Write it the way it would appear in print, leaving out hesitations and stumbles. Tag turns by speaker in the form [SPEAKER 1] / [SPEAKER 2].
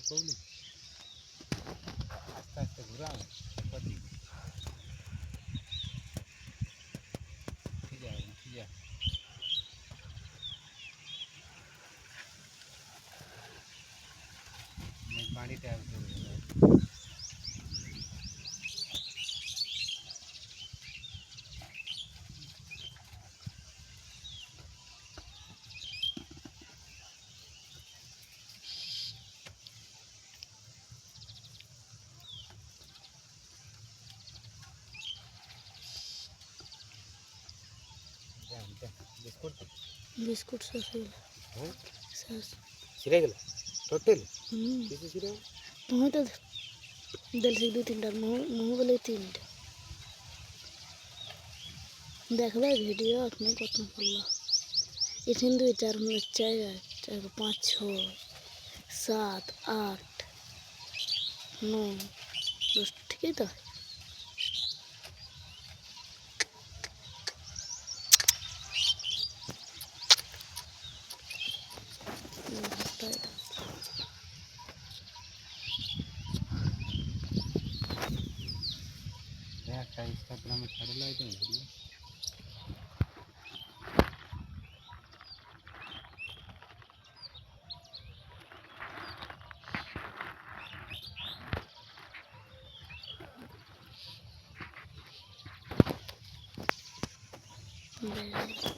[SPEAKER 1] কৌলি আস্তে আস্তে ঘুরাও কদি ঠিক আছে ঠিক আছে বাড়িতে আসবে
[SPEAKER 2] बिस्कुट শেষ হয়ে গেল
[SPEAKER 1] হ্যাঁ
[SPEAKER 2] শেষ
[SPEAKER 1] ছিঁড়ে গেল টোটাল
[SPEAKER 2] হুম
[SPEAKER 1] কিছু ছিঁড়ে
[SPEAKER 2] तुम्हें तो दिल से दो तीन मुँह मुँह बोले तीन देखबे वीडियो अपने कत पड़ल इतने 2 4 4 5 6 7 8 9 10 ठीक है तो
[SPEAKER 1] একটা ইনস্টাগ্রামে ছাড়লে হয়তো ভিডিও
[SPEAKER 2] Yeah.